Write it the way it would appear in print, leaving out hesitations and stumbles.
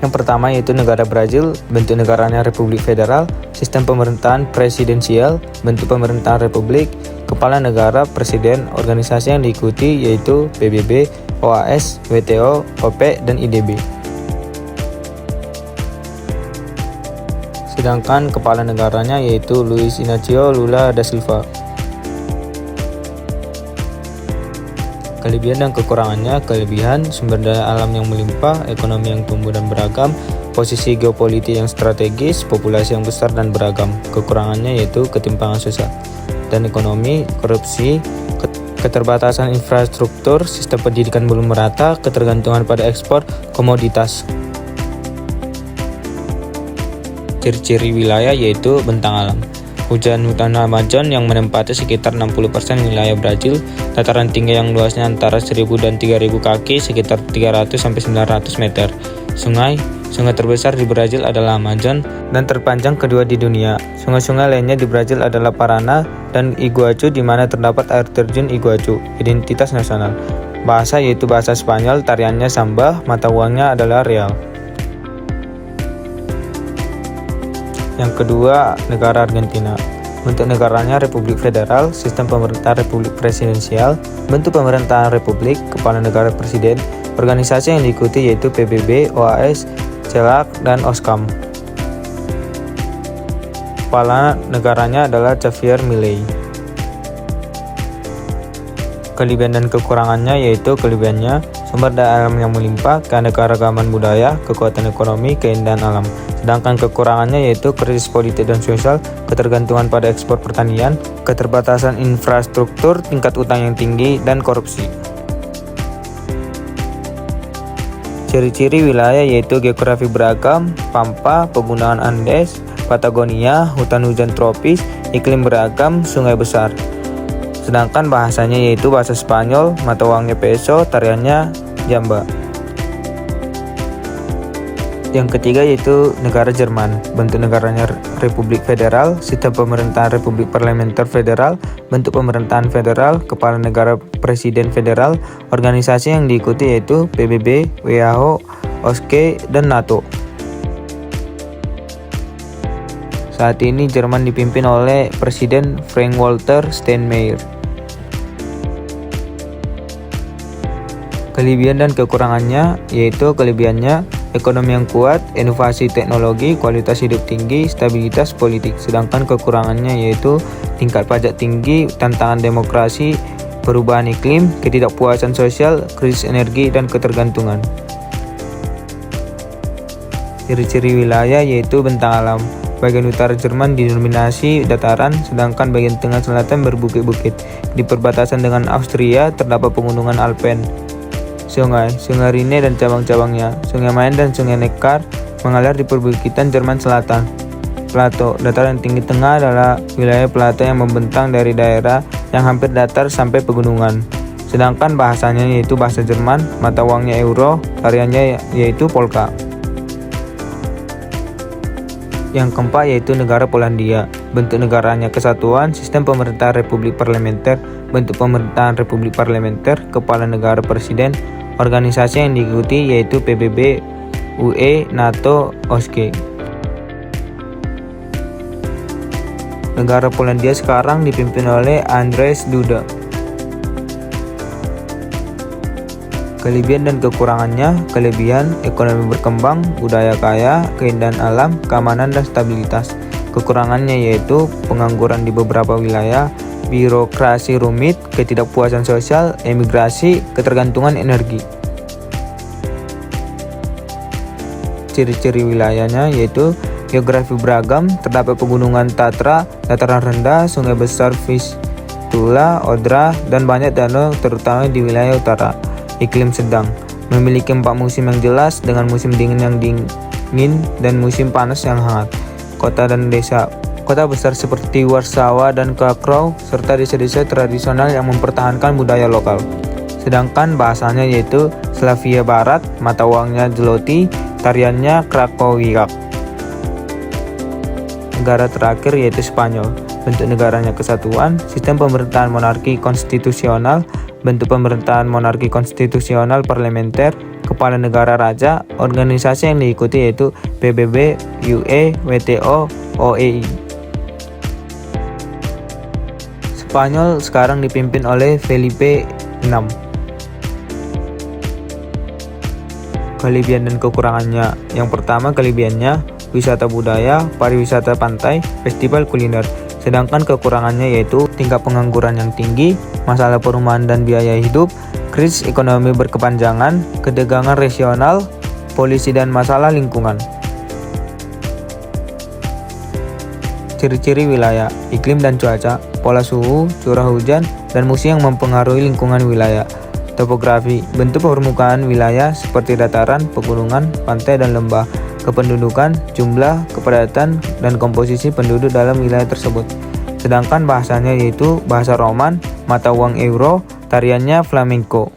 Yang pertama yaitu negara Brazil, bentuk negaranya Republik Federal, sistem pemerintahan presidensial, bentuk pemerintahan republik, kepala negara presiden, organisasi yang diikuti yaitu PBB, OAS, WTO, OPEC, dan IDB. Sedangkan kepala negaranya yaitu Luiz Inácio Lula da Silva. Kelebihan dan kekurangannya: kelebihan, sumber daya alam yang melimpah, ekonomi yang tumbuh dan beragam, posisi geopolitik yang strategis, populasi yang besar dan beragam. Kekurangannya yaitu ketimpangan sosial dan ekonomi, korupsi, keterbatasan infrastruktur, sistem pendidikan belum merata, ketergantungan pada ekspor komoditas. Ciri-ciri wilayah yaitu bentang alam. Hutan Amazon yang menempati sekitar 60% wilayah Brazil, dataran tinggi yang luasnya antara 1.000 dan 3.000 kaki sekitar 300-900 meter. Sungai terbesar di Brazil adalah Amazon dan terpanjang kedua di dunia. Sungai-sungai lainnya di Brazil adalah Paraná dan Iguaçu, di mana terdapat air terjun Iguaçu. Identitas nasional. Bahasa yaitu bahasa Spanyol, tariannya samba, mata uangnya adalah real. Yang kedua, negara Argentina. Bentuk negaranya Republik Federal, sistem pemerintahan Republik Presidensial, bentuk pemerintahan Republik, kepala negara presiden, organisasi yang diikuti yaitu PBB, OAS, CELAC, dan OSCAM. Kepala negaranya adalah Javier Milei. Kelebihan dan kekurangannya yaitu kelebihannya sumber daya alam yang melimpah, keanekaragaman budaya, kekuatan ekonomi, keindahan alam. Sedangkan kekurangannya yaitu krisis politik dan sosial, ketergantungan pada ekspor pertanian, keterbatasan infrastruktur, tingkat utang yang tinggi, dan korupsi. Ciri-ciri wilayah yaitu geografi beragam, pampa, pegunungan Andes, Patagonia, hutan hujan tropis, iklim beragam, sungai besar. Sedangkan bahasanya yaitu bahasa Spanyol, mata uangnya peso, tariannya jamba. Yang ketiga yaitu negara Jerman. Bentuk negaranya Republik Federal, sistem pemerintahan Republik Parlementer Federal, bentuk pemerintahan federal, kepala negara presiden federal, organisasi yang diikuti yaitu PBB, WHO, OSCE, dan NATO. Saat ini Jerman dipimpin oleh Presiden Frank-Walter Steinmeier. Kelebihan dan kekurangannya yaitu kelebihannya ekonomi yang kuat, inovasi teknologi, kualitas hidup tinggi, stabilitas politik. Sedangkan kekurangannya yaitu tingkat pajak tinggi, tantangan demokrasi, perubahan iklim, ketidakpuasan sosial, krisis energi, dan ketergantungan. Ciri-ciri wilayah yaitu bentang alam. Bagian utara Jerman didominasi dataran, sedangkan bagian tengah selatan berbukit-bukit. Di perbatasan dengan Austria terdapat pegunungan Alpen. Sungai Rhine dan cabang-cabangnya, Sungai Main dan Sungai Neckar mengalir di perbukitan Jerman Selatan. Plato, dataran tinggi tengah adalah wilayah plato yang membentang dari daerah yang hampir datar sampai pegunungan. Sedangkan bahasanya yaitu bahasa Jerman, mata uangnya euro, tariannya yaitu polka. Yang keempat yaitu negara Polandia. Bentuk negaranya kesatuan, sistem pemerintahan Republik Parlementer, bentuk pemerintahan Republik Parlementer, kepala negara presiden, organisasi yang diikuti yaitu PBB, UE, NATO, OSCE. Negara Polandia sekarang dipimpin oleh Andrzej Duda. Kelebihan dan kekurangannya: kelebihan, ekonomi berkembang, budaya kaya, keindahan alam, keamanan dan stabilitas. Kekurangannya yaitu pengangguran di beberapa wilayah, birokrasi rumit, ketidakpuasan sosial, emigrasi, ketergantungan energi. Ciri-ciri wilayahnya yaitu geografi beragam, terdapat pegunungan Tatra, dataran rendah, sungai besar Vistula, Odra, dan banyak danau terutama di wilayah utara. Iklim sedang, memiliki 4 musim yang jelas dengan musim dingin yang dingin dan musim panas yang hangat. Kota dan desa. Kota besar seperti Warsawa dan Krakow serta desa-desa tradisional yang mempertahankan budaya lokal. Sedangkan bahasanya yaitu Slavia Barat, mata uangnya zloty, tariannya Krakowiak. Negara terakhir yaitu Spanyol. Bentuk negaranya kesatuan, sistem pemerintahan monarki konstitusional, bentuk pemerintahan monarki konstitusional parlementer, kepala negara raja. Organisasi yang diikuti yaitu PBB, UE, WTO, OEI. Spanyol sekarang dipimpin oleh Felipe VI. Kelebihan dan kekurangannya. Yang pertama, kelebihannya wisata budaya, pariwisata pantai, festival kuliner. Sedangkan kekurangannya yaitu tingkat pengangguran yang tinggi, masalah perumahan dan biaya hidup, krisis ekonomi berkepanjangan, ketegangan regional, polusi dan masalah lingkungan. Ciri-ciri wilayah, iklim dan cuaca, pola suhu, curah hujan, dan musim yang mempengaruhi lingkungan wilayah. Topografi, bentuk permukaan wilayah seperti dataran, pegunungan, pantai, dan lembah. Kependudukan, jumlah, kepadatan, dan komposisi penduduk dalam wilayah tersebut. Sedangkan bahasanya yaitu bahasa Roman, mata uang euro, tariannya flamenco.